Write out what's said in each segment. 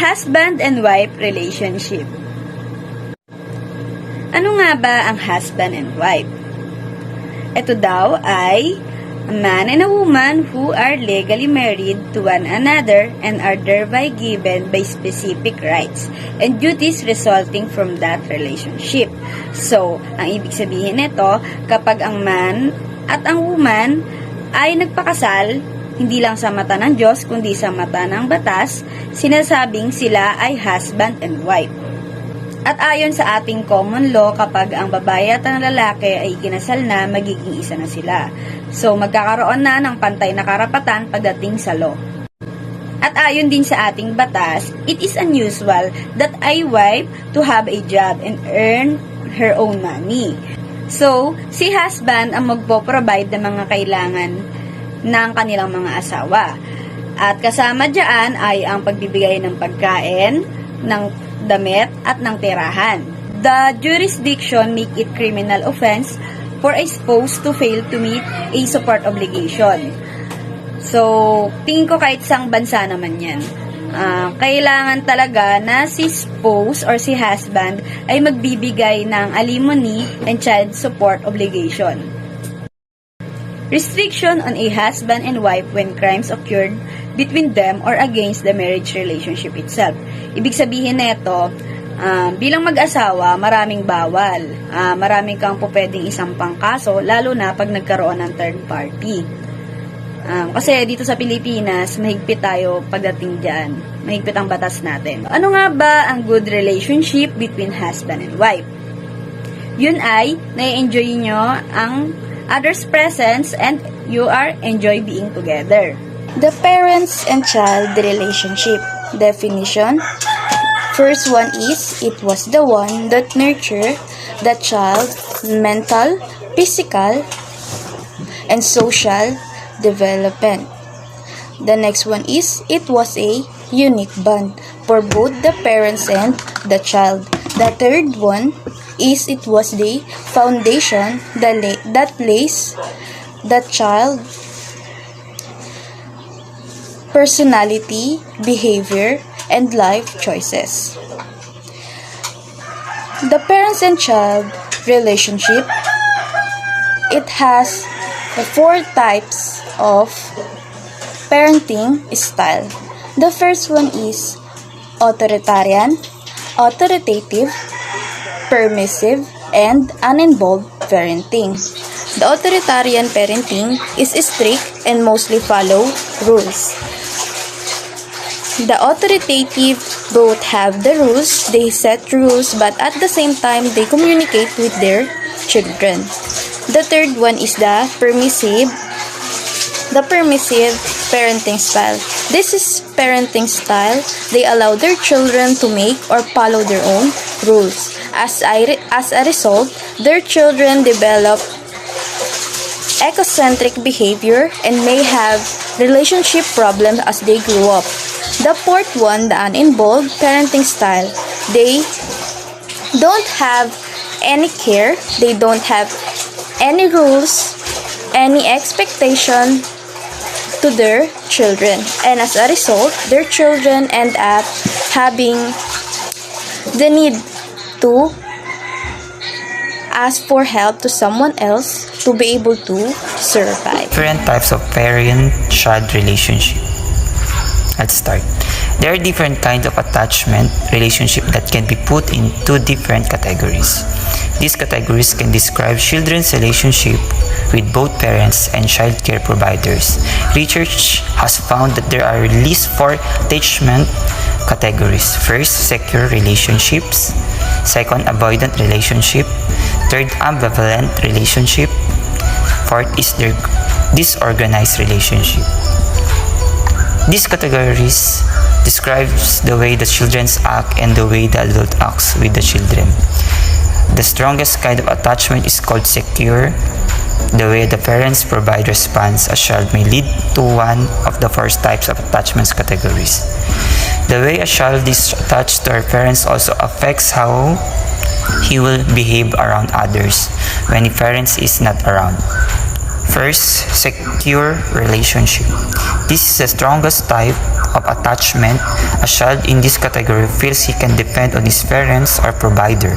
husband and wife relationship. Ano nga ba ang husband and wife? Ito daw ay a man and a woman who are legally married to one another and are thereby given by specific rights and duties resulting from that relationship. So, ang ibig sabihin nito, kapag ang man at ang woman ay nagpakasal, hindi lang sa mata ng Diyos, kundi sa mata ng batas, sinasabing sila ay husband and wife. At ayon sa ating common law, kapag ang babae at ang lalaki ay kinasal na, magiging isa na sila. So, magkakaroon na ng pantay na karapatan pagdating sa law. At ayon din sa ating batas, it is unusual that a wife to have a job and earn her own money. So, si husband ang magpo-provide ng mga kailangan ng kanilang mga asawa. At kasama dyan ay ang pagbibigay ng pagkain, ng damit at ng tirahan. The jurisdiction make it criminal offense for a spouse to fail to meet a support obligation. So, tingin ko kahit sang bansa naman yan. Kailangan talaga na si spouse or si husband ay magbibigay ng alimony and child support obligation. Restriction on a husband and wife when crimes occurred between them or against the marriage relationship itself. Ibig sabihin nito, bilang mag-asawa, maraming bawal. Maraming kang pwedeng isampang kaso, lalo na pag nagkaroon ng third party. Kasi dito sa Pilipinas, mahigpit tayo pagdating dyan. Mahigpit ang batas natin. Ano nga ba ang good relationship between husband and wife? Yun ay, nai-enjoy nyo ang others' presence and you are enjoy being together. The parents and child relationship. Definition. First one is, it was the one that nurtured the child mental, physical, and social development. The next one is, it was a unique bond for both the parents and the child. The third one is, it was the foundation that lays the child personality, behavior, and life choices. The parents and child relationship, it has four types of parenting style. The first one is authoritarian, authoritative, permissive, and uninvolved parenting. The authoritarian parenting is strict and mostly follow rules. The authoritative both have the rules, they set rules, but at the same time, they communicate with their children. The third one is the permissive parenting style. This is parenting style. They allow their children to make or follow their own rules. As a result, their children develop eccentric behavior and may have relationship problems as they grow up. The fourth one, the uninvolved parenting style, they don't have any care, they don't have any rules, any expectation to their children, and as a result, their children end up having the need to ask for help to someone else to be able to survive. Different types of parent-child relationship. Let's start. There are different kinds of attachment relationship that can be put in two different categories. These categories can describe children's relationship with both parents and child care providers. Research has found that there are at least four attachment categories. First, secure relationships. Second, avoidant relationship. Third, ambivalent relationship. Fourth is their disorganized relationship. These categories describes the way the children act and the way the adult acts with the children. The strongest kind of attachment is called secure. The way the parents provide response a child may lead to one of the first types of attachments categories. The way a child is attached to her parents also affects how he will behave around others when the parents is not around. First, secure relationship. This is the strongest type of attachment, a child in this category feels he can depend on his parents or provider.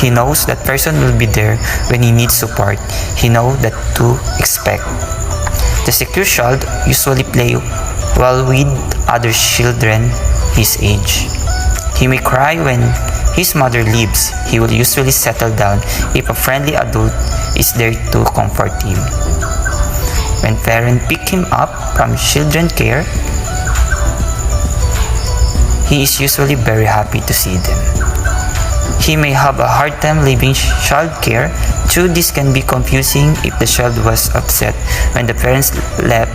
He knows that person will be there when he needs support. He knows that to expect. The secure child usually play well with other children his age. He may cry when his mother leaves. He will usually settle down if a friendly adult is there to comfort him. When parents pick him up from children care, he is usually very happy to see them. He may have a hard time leaving child care. Though this can be confusing if the child was upset when the parents left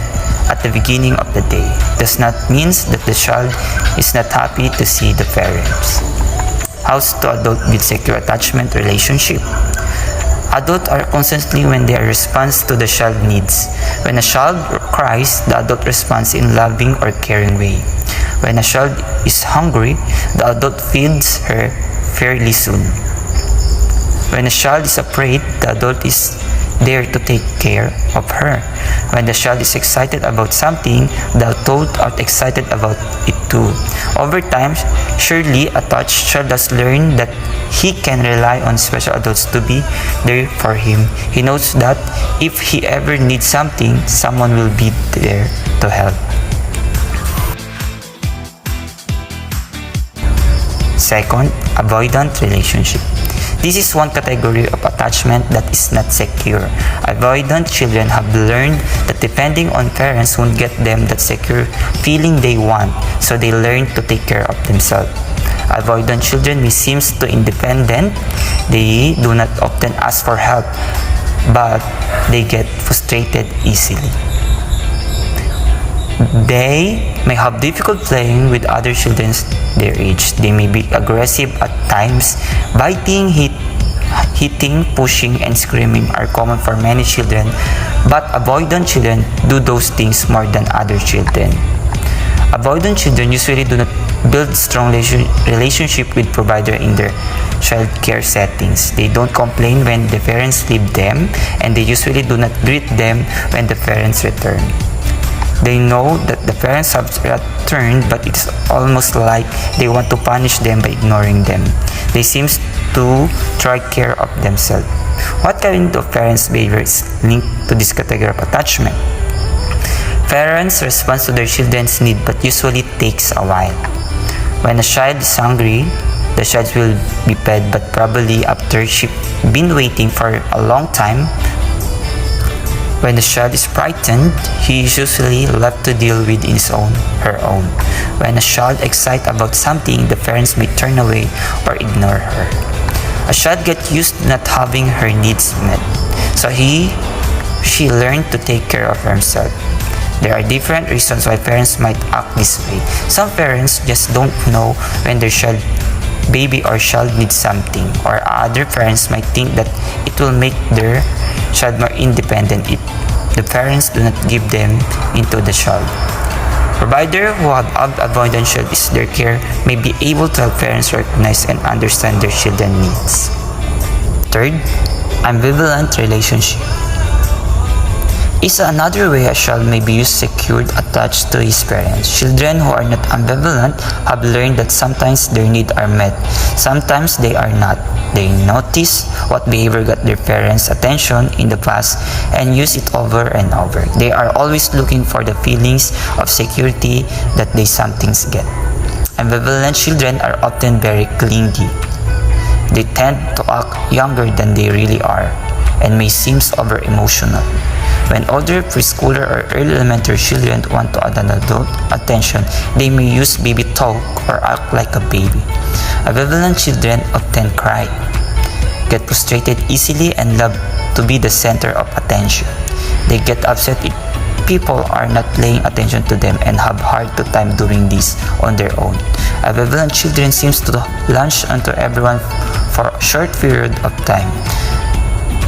at the beginning of the day. Does not mean that the child is not happy to see the parents. How to adult build secure attachment relationship? Adults are constantly when they respond to the child needs. When a child cries, the adult responds in loving or caring way. When a child is hungry, the adult feeds her fairly soon. When a child is afraid, the adult is there to take care of her. When the child is excited about something, the adult are excited about it too. Over time, surely a touched child has learned that he can rely on special adults to be there for him. He knows that if he ever needs something, someone will be there to help. Second, avoidant relationship. This is one category of attachment that is not secure. Avoidant children have learned that depending on parents won't get them that secure feeling they want, so they learn to take care of themselves. Avoidant children may seem too independent. They do not often ask for help, but they get frustrated easily. They may have difficult playing with other children their age. They may be aggressive at times. Biting, hitting, pushing, and screaming are common for many children, but avoidant children do those things more than other children. Avoidant children usually do not build strong relationship with provider in their child care settings. They don't complain when the parents leave them, and they usually do not greet them when the parents return. They know that the parents have returned, but it's almost like they want to punish them by ignoring them. They seem to try care of themselves. What kind of parents' behavior is linked to this category of attachment? Parents respond to their children's need, but usually takes a while. When a child is hungry, the child will be fed, but probably after she's been waiting for a long time. When the child is frightened, he usually left to deal with her own. When a child is excited about something, the parents may turn away or ignore her. A child gets used to not having her needs met, so she learned to take care of herself. There are different reasons why parents might act this way. Some parents just don't know when their baby or child needs something, or other parents might think that it will make their child more independent if the parents do not give them into the child. Providers who have avoidant child is their care may be able to help parents recognize and understand their children's needs. Third, ambivalent relationship is another way a child may be secured attached to his parents. Children who are not ambivalent have learned that sometimes their needs are met, sometimes they are not. They notice what behavior got their parents' attention in the past and use it over and over. They are always looking for the feelings of security that they sometimes get. Ambivalent children are often very clingy. They tend to act younger than they really are and may seem over-emotional. When older preschooler or early elementary children want to add an adult attention, they may use baby talk or act like a baby. Ambivalent children often cry, get frustrated easily, and love to be the center of attention. They get upset if people are not paying attention to them and have hard time doing this on their own. Ambivalent children seem to latch onto everyone for a short period of time.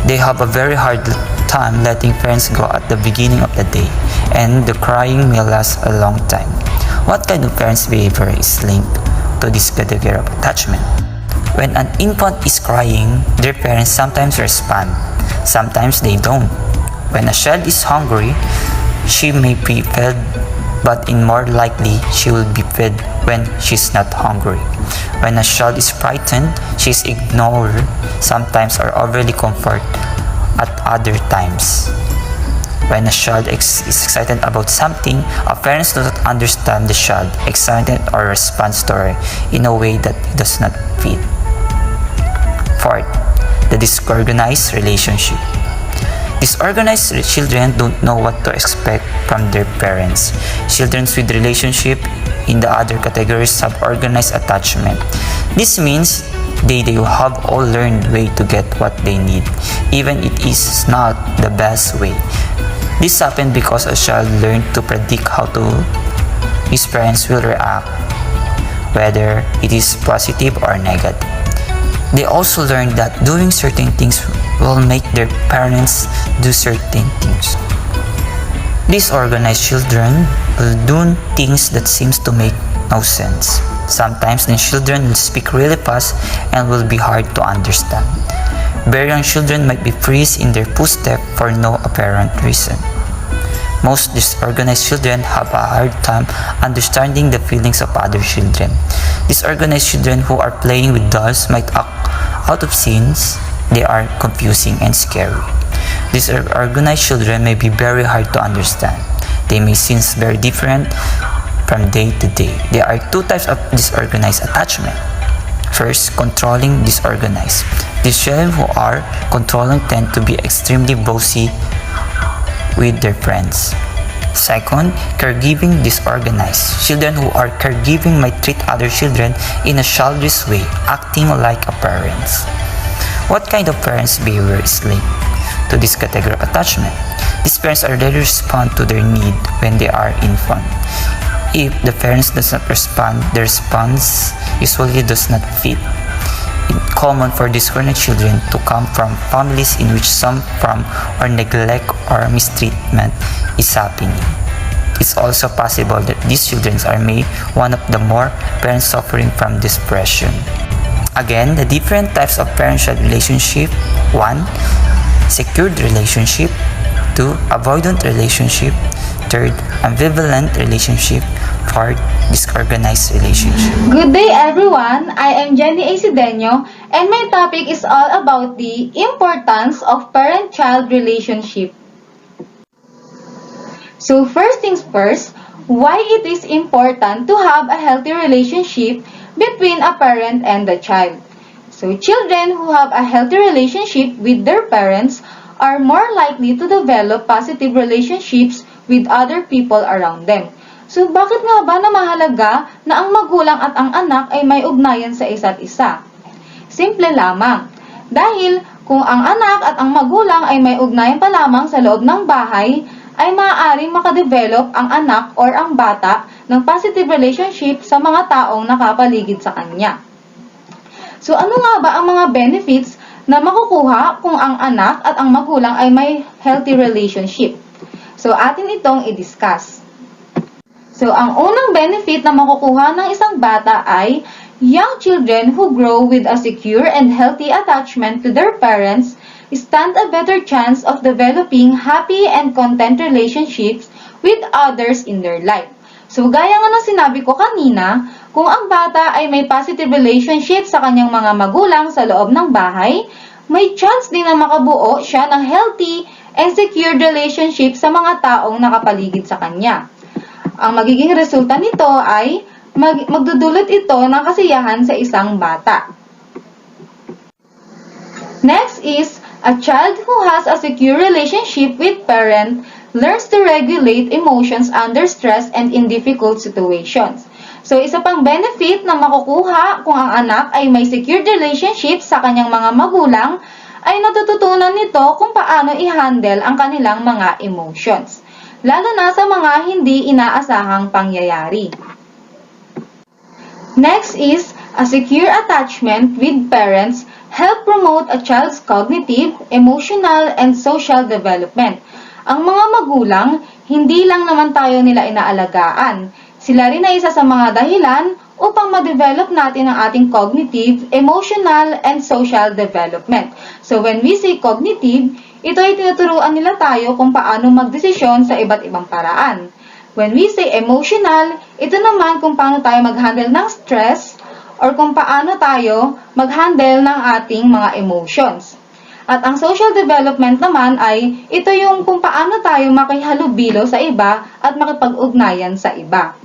They have a very hard time letting parents go at the beginning of the day, and the crying may last a long time. What kind of parents' behavior is linked to this category of attachment? When an infant is crying, their parents sometimes respond, sometimes they don't. When a child is hungry, she may be fed but in more likely she will be fed when she's not hungry. When a child is frightened, she is ignored sometimes or overly comforted at other times. When a child is excited about something, a parent does not understand the child excited or responds to her in a way that does not fit. Fourth, the disorganized relationship. Disorganized children don't know what to expect from their parents. Children with relationship in the other categories have organized attachment. This means they have all learned way to get what they need, even it is not the best way. This happened because a child learned to predict how his parents will react, whether it is positive or negative. They also learned that doing certain things will make their parents do certain things. Disorganized children will do things that seems to make no sense. Sometimes the children will speak really fast and will be hard to understand. Very young children might be freeze in their footstep for no apparent reason. Most disorganized children have a hard time understanding the feelings of other children. Disorganized children who are playing with dolls might act out of scenes. They are confusing and scary. Disorganized children may be very hard to understand. They may seem very different from day to day. There are two types of disorganized attachment. First, controlling disorganized. These children who are controlling tend to be extremely bossy with their friends. Second, caregiving disorganized. Children who are caregiving might treat other children in a childish way, acting like a parents. What kind of parents' behavior is linked to this category of attachment? These parents are ready to respond to their need when they are infant. If the parents does not respond, the response usually does not fit. It's common for disorganized children to come from families in which some form or neglect or mistreatment is happening. It's also possible that these children are maybe one of the more parents suffering from depression. Again, the different types of parent-child relationship. 1. Secured relationship. 2. Avoidant relationship. 3. Ambivalent relationship. 4. Disorganized relationship. Good day everyone, I am Jenny A. Sideno and my topic is all about the importance of parent-child relationship. So first things first, why it is important to have a healthy relationship between a parent and the child. So children who have a healthy relationship with their parents are more likely to develop positive relationships with other people around them. So bakit nga ba na mahalaga na ang magulang at ang anak ay may ugnayan sa isa't isa? Simple lamang. Dahil kung ang anak at ang magulang ay may ugnayan pa lamang sa loob ng bahay, ay maaaring makadevelop ang anak or ang bata ng positive relationship sa mga taong nakapaligid sa kanya. So ano nga ba ang mga benefits na makukuha kung ang anak at ang magulang ay may healthy relationship? So atin itong i-discuss. So, ang unang benefit na makukuha ng isang bata ay young children who grow with a secure and healthy attachment to their parents stand a better chance of developing happy and content relationships with others in their life. So, gaya nga ng sinabi ko kanina, kung ang bata ay may positive relationship sa kanyang mga magulang sa loob ng bahay, may chance din na makabuo siya ng healthy and secure relationship sa mga taong nakapaligid sa kanya. Ang magiging resulta nito ay magdudulot ito ng kasiyahan sa isang bata. Next is, a child who has a secure relationship with parent learns to regulate emotions under stress and in difficult situations. So, isa pang benefit na makukuha kung ang anak ay may secured relationship sa kanyang mga magulang ay natututunan nito kung paano i-handle ang kanilang mga emotions, lalo na sa mga hindi inaasahang pangyayari. Next is, a secure attachment with parents help promote a child's cognitive, emotional, and social development. Ang mga magulang, hindi lang naman tayo nila inaalagaan. Sila rin ay isa sa mga dahilan upang ma-develop natin ang ating cognitive, emotional, and social development. So when we say cognitive, ito ay tinuturuan nila tayo kung paano magdesisyon sa iba't ibang paraan. When we say emotional, ito naman kung paano tayo mag-handle ng stress or kung paano tayo mag-handle ng ating mga emotions. At ang social development naman ay ito yung kung paano tayo makihalubilo sa iba at makipag-ugnayan sa iba.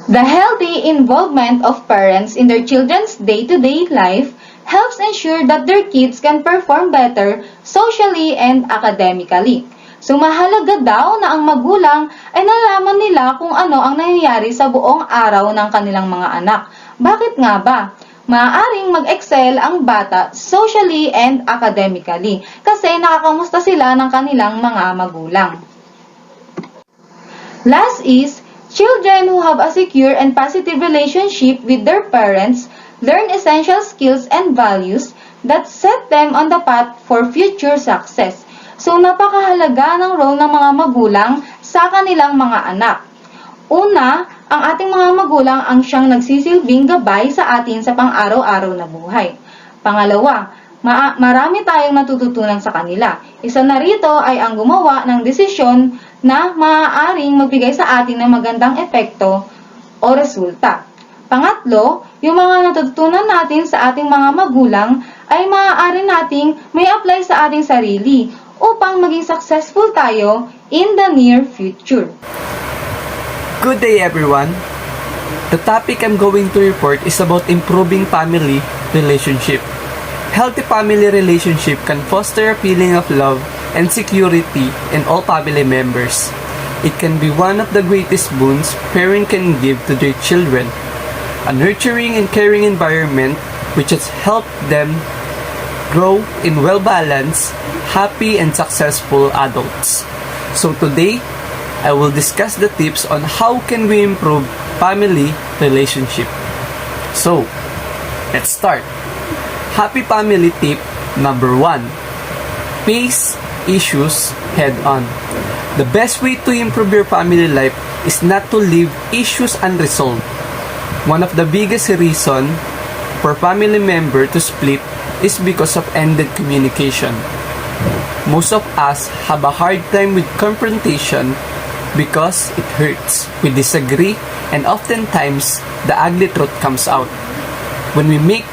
The healthy involvement of parents in their children's day-to-day life helps ensure that their kids can perform better socially and academically. So mahalaga daw na ang magulang ay nalaman nila kung ano ang nangyayari sa buong araw ng kanilang mga anak. Bakit nga ba? Maaaring mag-excel ang bata socially and academically kasi nakakamusta sila ng kanilang mga magulang. Last is, children who have a secure and positive relationship with their parents learn essential skills and values that set them on the path for future success. So napakahalaga ng role ng mga magulang sa kanilang mga anak. Una, ang ating mga magulang ang siyang nagsisilbing gabay sa atin sa pang-araw-araw na buhay. Pangalawa, marami tayong natututunan sa kanila. Isa na rito ay ang gumawa ng desisyon na maaaring magbigay sa atin ng magandang epekto o resulta. Pangatlo, yung mga natutunan natin sa ating mga magulang ay maaari nating may apply sa ating sarili upang maging successful tayo in the near future. Good day everyone! The topic I'm going to report is about improving family relationship. Healthy family relationship can foster a feeling of love and security in all family members. It can be one of the greatest boons parents can give to their children. A nurturing and caring environment which has helped them grow in well-balanced, happy and successful adults. So today, I will discuss the tips on how can we improve family relationship. So, let's start. Happy family tip number 1. Face issues head on. The best way to improve your family life is not to leave issues unresolved. One of the biggest reason for family member to split is because of ended communication. Most of us have a hard time with confrontation because it hurts. We disagree and oftentimes the ugly truth comes out. When we make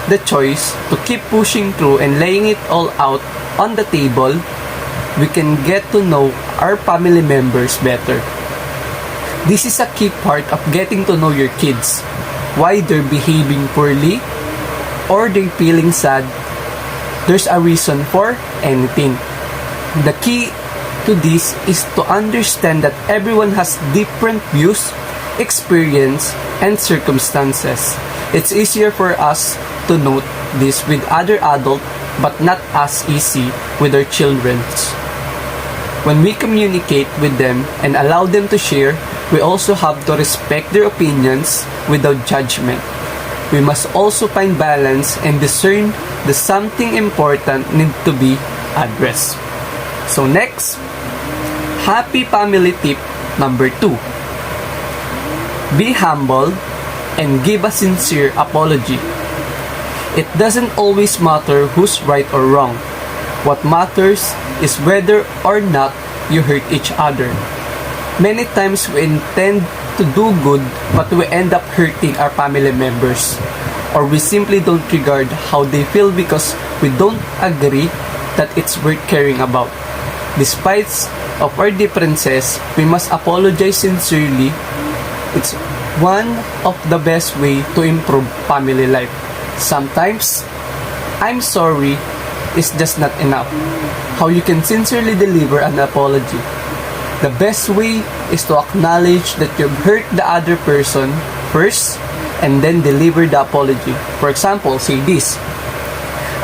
the choice to keep pushing through and laying it all out on the table, we can get to know our family members better. This is a key part of getting to know your kids. Why they're behaving poorly or they're feeling sad. There's a reason for anything. The key to this is to understand that everyone has different views, experience, and circumstances. It's easier for us to note this with other adults but not as easy with our children. When we communicate with them and allow them to share, we also have to respect their opinions without judgment. We must also find balance and discern the something important need to be addressed. So next, happy family tip number 2. Be humble and give a sincere apology. It doesn't always matter who's right or wrong. What matters is whether or not you hurt each other. Many times we intend to do good but we end up hurting our family members. Or we simply don't regard how they feel because we don't agree that it's worth caring about. Despite of our differences, we must apologize sincerely. It's one of the best way to improve family life. Sometimes, I'm sorry is just not enough. How you can sincerely deliver an apology. The best way is to acknowledge that you've hurt the other person first and then deliver the apology. For example, say this: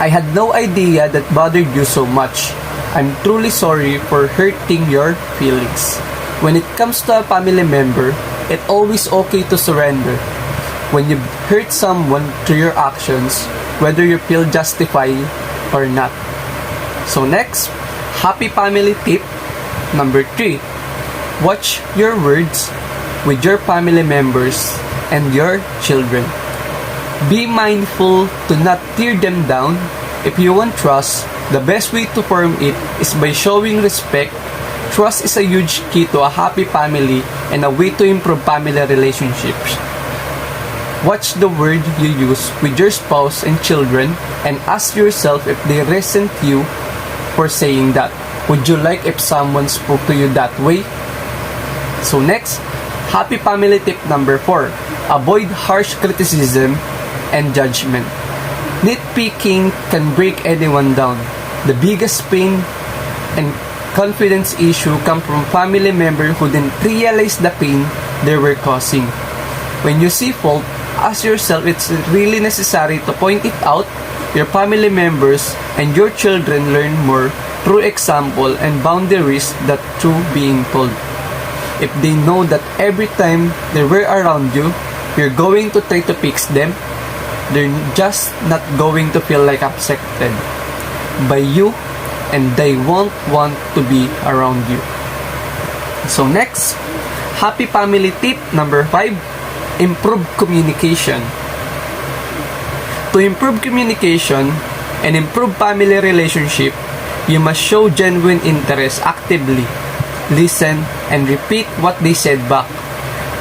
I had no idea that bothered you so much. I'm truly sorry for hurting your feelings. When it comes to a family member, it's always okay to surrender. When you hurt someone through your actions, whether you feel justified or not. So next, happy family tip number 3. Watch your words with your family members and your children. Be mindful to not tear them down. If you want trust, the best way to form it is by showing respect, Trust is a huge key to a happy family and a way to improve family relationships. Watch the word you use with your spouse and children and ask yourself if they resent you for saying that. Would you like if someone spoke to you that way? So next, happy family tip number 4. Avoid harsh criticism and judgment. Nitpicking can break anyone down. The biggest pain and confidence issue come from family members who didn't realize the pain they were causing. When you see fault, ask yourself if it's really necessary to point it out. Your family members and your children learn more through example and boundaries than through being told. If they know that every time they were around you, you're going to try to fix them, they're just not going to feel like accepted by you, and they won't want to be around you. So next, happy family tip number 5, improve communication. To improve communication and improve family relationship, you must show genuine interest actively. Listen and repeat what they said back.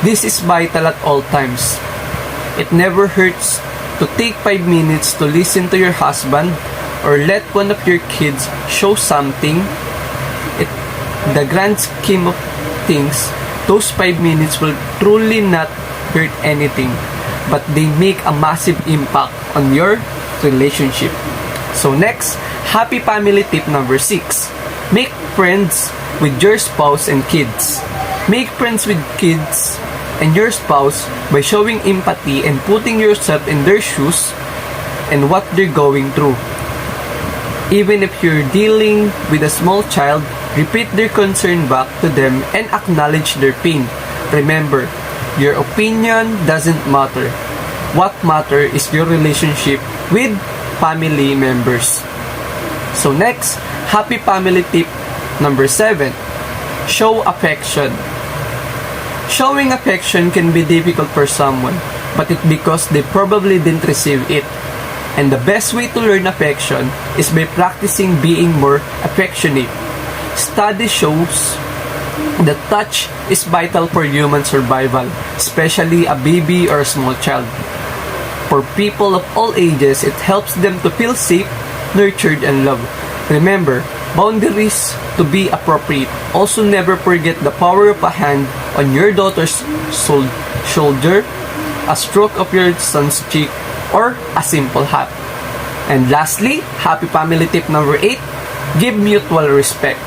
This is vital at all times. It never hurts to take 5 minutes to listen to your husband or let one of your kids show something. In the grand scheme of things, those 5 minutes will truly not hurt anything, but they make a massive impact on your relationship. So next, happy family tip number 6. Make friends with your spouse and kids. Make friends with kids and your spouse by showing empathy and putting yourself in their shoes and what they're going through. Even if you're dealing with a small child, repeat their concern back to them and acknowledge their pain. Remember, your opinion doesn't matter. What matters is your relationship with family members. So next, happy family tip number 7. Show affection. Showing affection can be difficult for someone, but it's because they probably didn't receive it. And the best way to learn affection is by practicing being more affectionate. Study shows that touch is vital for human survival, especially a baby or a small child. For people of all ages, it helps them to feel safe, nurtured, and loved. Remember, boundaries to be appropriate. Also, never forget the power of a hand on your daughter's shoulder, a stroke of your son's cheek, or a simple hug. And lastly, happy family tip number 8, give mutual respect.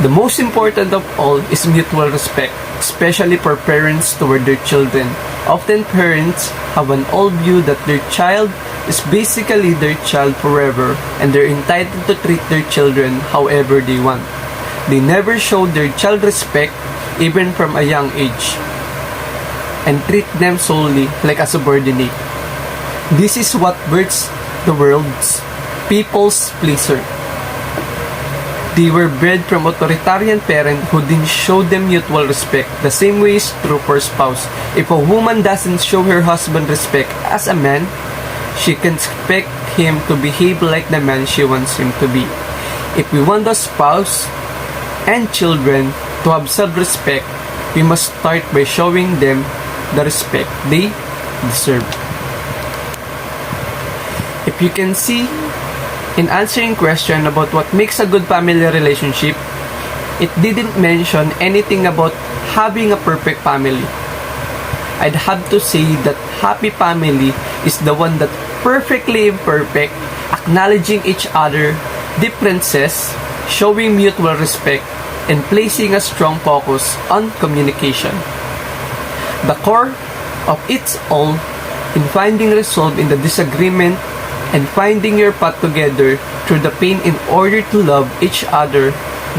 The most important of all is mutual respect, especially for parents toward their children. Often parents have an old view that their child is basically their child forever and they're entitled to treat their children however they want. They never show their child respect even from a young age and treat them solely like a subordinate. This is what births the world's people's pleaser. They were bred from authoritarian parents who didn't show them mutual respect. The same way is true for spouse. If a woman doesn't show her husband respect as a man, she can expect him to behave like the man she wants him to be. If we want a spouse and children to have self-respect, we must start by showing them the respect they deserve. If you can see, in answering question about what makes a good family relationship, it didn't mention anything about having a perfect family. I'd have to say that happy family is the one that perfectly imperfect, acknowledging each other differences, showing mutual respect, and placing a strong focus on communication. The core of it's all in finding resolve in the disagreement and finding your path together through the pain in order to love each other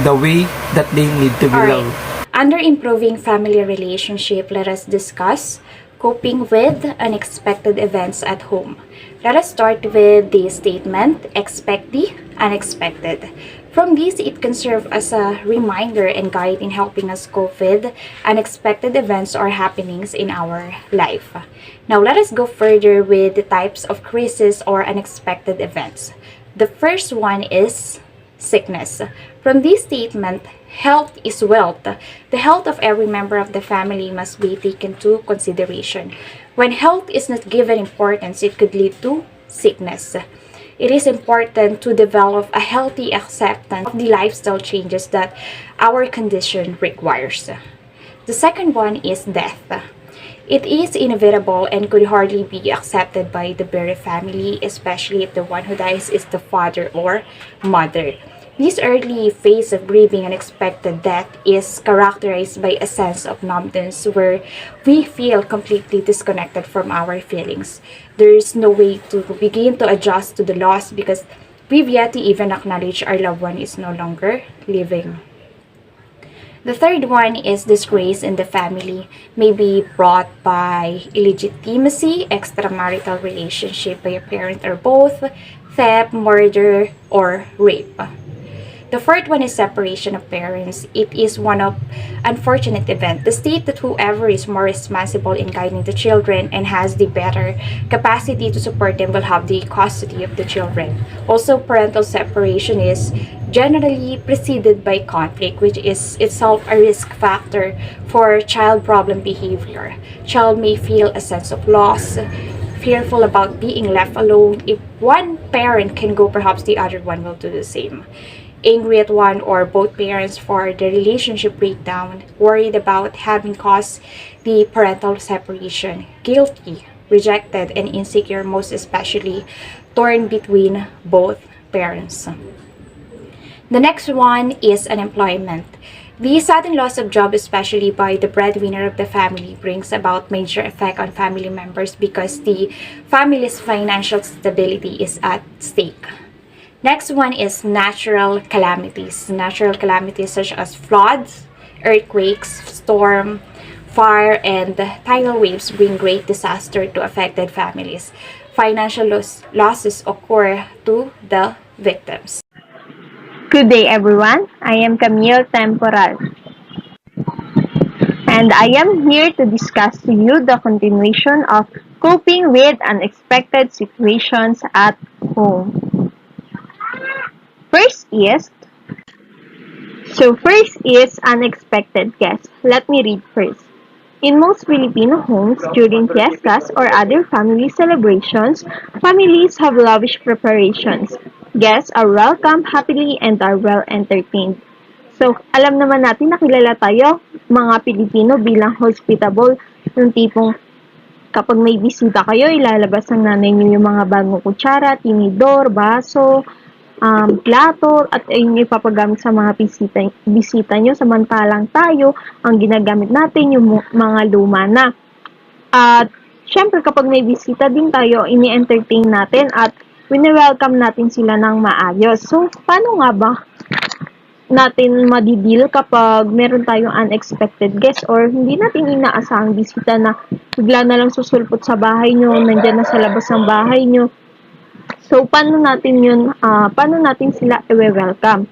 the way that they need to be loved. Under improving family relationship, let us discuss coping with unexpected events at home. Let us start with the statement, expect the unexpected. From this, it can serve as a reminder and guide in helping us cope with unexpected events or happenings in our life. Now, let us go further with the types of crisis or unexpected events. The first one is sickness. From this statement, Health is wealth. The health of every member of the family must be taken into consideration. When health is not given importance, it could lead to sickness. It is important to develop a healthy acceptance of the lifestyle changes that our condition requires. The second one is death. It is inevitable and could hardly be accepted by the very family, especially if the one who dies is the father or mother. This early phase of grieving unexpected death is characterized by a sense of numbness where we feel completely disconnected from our feelings. There is no way to begin to adjust to the loss because we've yet to even acknowledge our loved one is no longer living. The third one is disgrace in the family, may be brought by illegitimacy, extramarital relationship by a parent or both, theft, murder, or rape. The fourth one is separation of parents. It is one of unfortunate event. The state that whoever is more responsible in guiding the children and has the better capacity to support them will have the custody of the children. Also, parental separation is generally preceded by conflict, which is itself a risk factor for child problem behavior. Child may feel a sense of loss, fearful about being left alone. If one parent can go, perhaps the other one will do the same. Angry at one or both parents for the relationship breakdown, worried about having caused the parental separation, guilty, rejected, and insecure, most especially torn between both parents. The next one is unemployment. The sudden loss of job, especially by the breadwinner of the family, brings about major effect on family members because the family's financial stability is at stake. Next one is natural calamities. Natural calamities such as floods, earthquakes, storm, fire, and tidal waves bring great disaster to affected families. Financial losses occur to the victims. Good day, everyone. I am Camille Temporal, and I am here to discuss to you the continuation of coping with unexpected situations at home. First is unexpected guests. Let me read first. In most Filipino homes, during fiestas or other family celebrations, families have lavish preparations. Guests are welcomed happily and are well entertained. So, alam naman natin na kilala tayo, mga Pilipino, bilang hospitable, yung tipong kapag may bisita kayo, ilalabas ng nanay niyo yung mga bagong kutsara, tinidor, baso, plato, at ayun yung ipapagamit sa mga bisita nyo. Samantalang tayo, ang ginagamit natin yung mga luma na. At, syempre, kapag may bisita din tayo, ini-entertain natin at wini-welcome natin sila ng maayos. So, paano nga ba natin madidil kapag meron tayong unexpected guest or hindi natin inaasahang bisita na bigla na lang susulpot sa bahay nyo, nandyan na sa labas ng bahay nyo. So, paano natin sila i-welcome?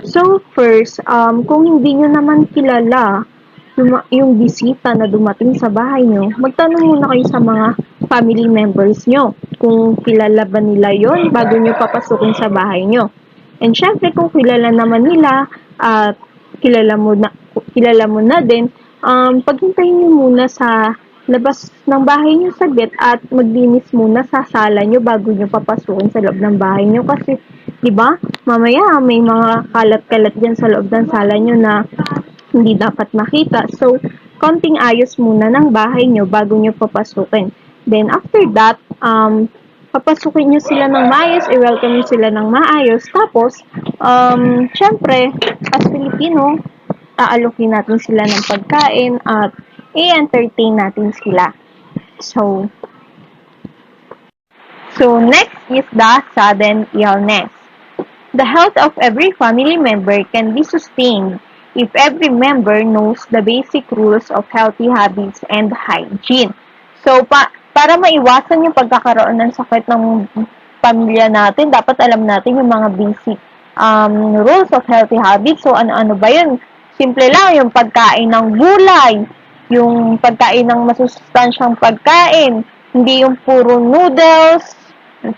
So, first, kung hindi nyo naman kilala yung bisita na dumating sa bahay nyo, magtanong muna kayo sa mga family members nyo kung kilala ba nila yon bago nyo papasukin sa bahay nyo. And syempre, kung kilala naman nila at kilala mo na din, paghintayin nyo muna sa labas ng bahay nyo saglit at maglinis muna sa sala nyo bago nyo papasukin sa loob ng bahay nyo. Kasi, di ba, mamaya may mga kalat-kalat dyan sa loob ng sala nyo na hindi dapat makita. So, konting ayos muna ng bahay nyo bago nyo papasukin. Then, after that, papasukin nyo sila ng maayos, i-welcome nyo sila ng maayos. Tapos, syempre, as Filipino, aalokin natin sila ng pagkain at i-entertain natin sila. So, next is the sudden illness. The health of every family member can be sustained if every member knows the basic rules of healthy habits and hygiene. So, para maiwasan yung pagkakaroon ng sakit ng pamilya natin, dapat alam natin yung mga basic rules of healthy habits. So, ano-ano ba yun? Simple lang, yung pagkain ng gulay, yung pagkain ng masustansyang pagkain, hindi yung puro noodles,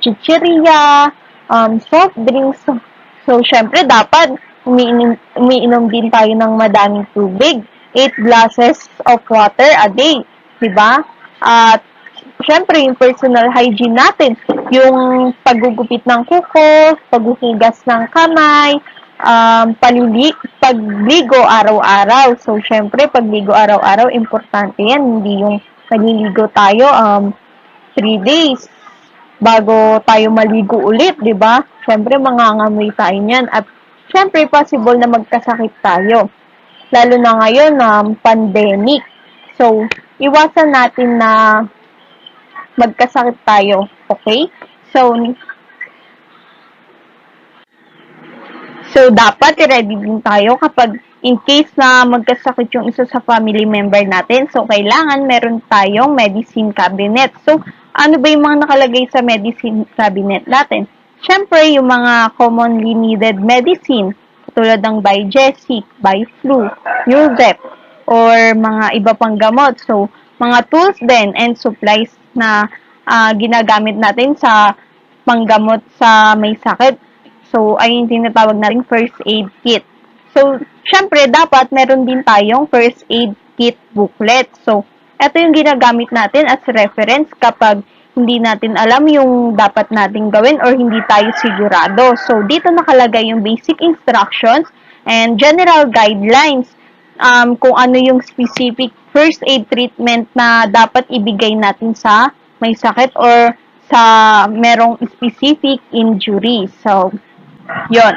chichirya, soft drinks. So, syempre, dapat umiinom din tayo ng madaming tubig. 8 glasses of water a day, di ba? At syempre, yung personal hygiene natin, yung paggugupit ng kuko, paghuhugas ng kamay, pagligo araw-araw. So, syempre, pagligo araw-araw, importante yan. Hindi yung naliligo tayo 3 days bago tayo maligo ulit, di ba? Syempre, mangangamoy tayo niyan. At syempre, possible na magkasakit tayo. Lalo na ngayon, pandemic. So, iwasan natin na magkasakit tayo. Okay? So dapat ready din tayo kapag in case na magkasakit yung isa sa family member natin. So, kailangan meron tayong medicine cabinet. So, ano ba yung mga nakalagay sa medicine cabinet natin? Siyempre, yung mga commonly needed medicine, tulad ng Bigesic, Biflu, Nurtec, or mga iba pang gamot. So, mga tools din and supplies na ginagamit natin sa panggamot sa may sakit. So, ay yung tinatawag nating first aid kit. So, syempre, dapat meron din tayong first aid kit booklet. So, ito yung ginagamit natin as reference kapag hindi natin alam yung dapat nating gawin or hindi tayo sigurado. So, dito nakalagay yung basic instructions and general guidelines kung ano yung specific first aid treatment na dapat ibigay natin sa may sakit or sa merong specific injury. So, yon.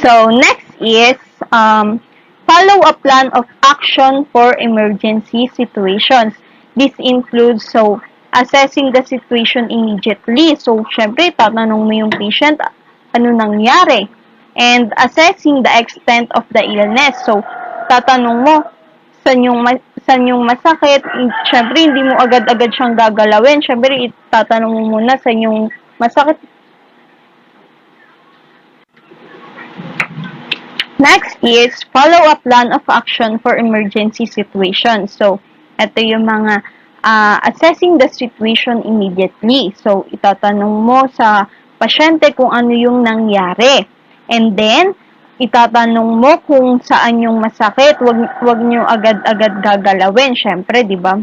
So, next is follow a plan of action for emergency situations. This includes, assessing the situation immediately. So, syempre, tatanong mo yung patient, ano nangyari? And assessing the extent of the illness. So, tatanong mo, saan yung masakit? Syempre, hindi mo agad-agad siyang gagalawin. Syempre, tatanong mo muna saan yung masakit. Next is, follow a plan of action for emergency situations. So, ito yung mga assessing the situation immediately. So, itatanong mo sa pasyente kung ano yung nangyari. And then, itatanong mo kung saan yung masakit. Wag nyo agad-agad gagalawin, syempre, di ba?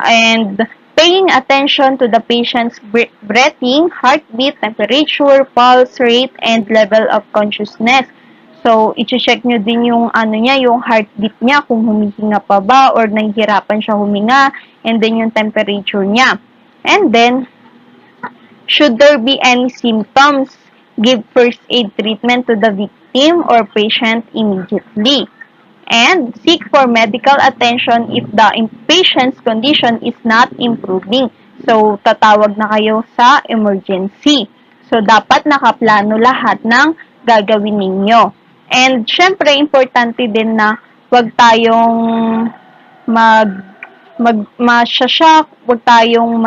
And paying attention to the patient's breathing, heartbeat, temperature, pulse rate, and level of consciousness. So, i-check nyo din yung yung heartbeat niya, kung humihinga pa ba or nahihirapan siya huminga, and then yung temperature niya. And then, should there be any symptoms, give first aid treatment to the victim or patient immediately. And seek for medical attention if the patient's condition is not improving. So, tatawag na kayo sa emergency. So, dapat nakaplano lahat ng gagawin ninyo. And, syempre, importante din na wag tayong masyashock, wag tayong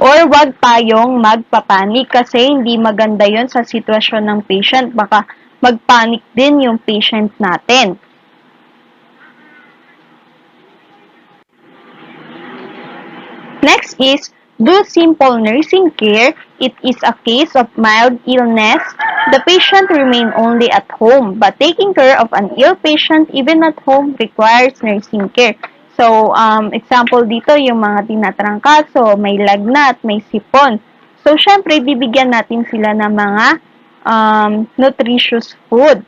wag tayong magpapanik kasi hindi maganda yon sa sitwasyon ng patient. Baka magpanik din yung patient natin. Next is, do simple nursing care. It is a case of mild illness. The patient remain only at home, but taking care of an ill patient even at home requires nursing care. So, example dito, yung mga tinatrangkaso, may lagnat, may sipon. So, syempre, bibigyan natin sila ng mga nutritious food.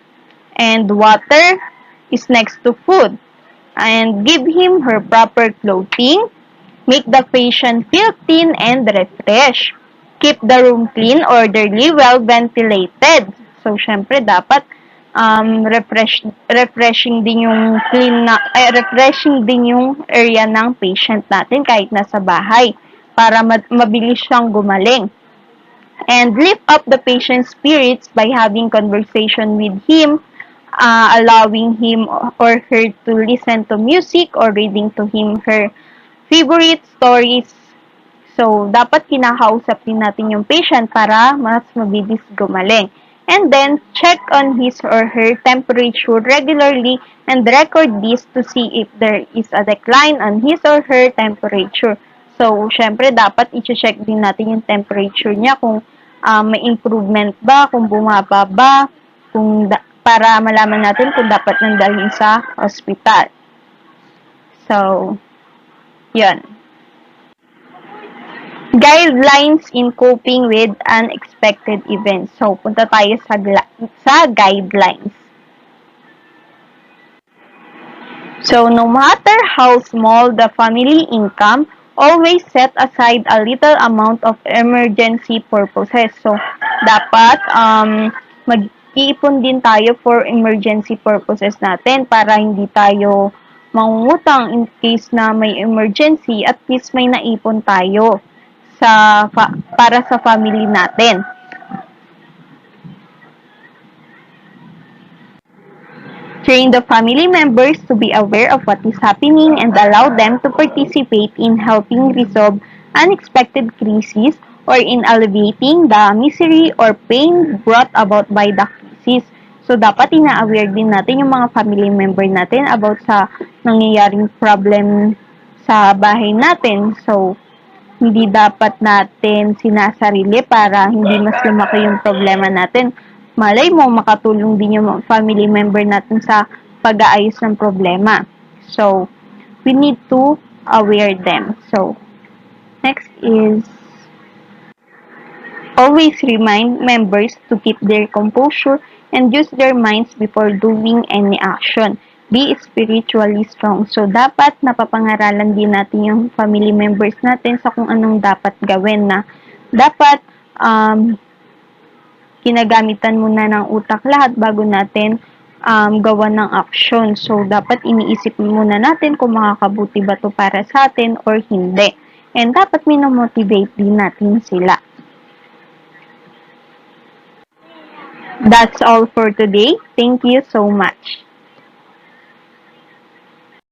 And water is next to food. And give him her proper clothing. Make the patient feel clean and refreshed. Keep the room clean, orderly, well ventilated. So, syempre, dapat refreshing din yung refreshing din yung area ng patient natin kahit nasa bahay para mabilis siyang gumaling. And lift up the patient's spirits by having conversation with him, allowing him or her to listen to music or reading to him her favorite stories. So, dapat kinakausap din natin yung patient para mas mabilis gumaling. And then, check on his or her temperature regularly and record this to see if there is a decline on his or her temperature. So, syempre, dapat i-check din natin yung temperature niya, kung may improvement ba, kung bumaba ba, para malaman natin kung dapat nang dalhin sa hospital. So, yun. Guidelines in coping with unexpected events. So, punta tayo sa guidelines. So, no matter how small the family income, always set aside a little amount of emergency purposes. So, dapat mag-iipon din tayo for emergency purposes natin para hindi tayo mangungutang in case na may emergency, at least may naipon tayo para sa family natin. Train the family members to be aware of what is happening and allow them to participate in helping resolve unexpected crises or in alleviating the misery or pain brought about by the crisis. So, dapat ina-aware din natin yung mga family member natin about sa nangyayaring problem sa bahay natin. So, hindi dapat natin sinasarili para hindi mas lumaki yung problema natin. Malay mo, makatulong din yung family member natin sa pag-aayos ng problema. So, we need to aware them. So, next is always remind members to keep their composure and use their minds before doing any action. Be spiritually strong. So, dapat napapangaralan din natin yung family members natin sa kung anong dapat gawin, na dapat ginagamitan muna ng utak lahat bago natin gawa ng action. So, dapat iniisip muna natin kung makakabuti ba to para sa atin or hindi. And dapat minomotivate din natin sila. That's all for today. Thank you so much.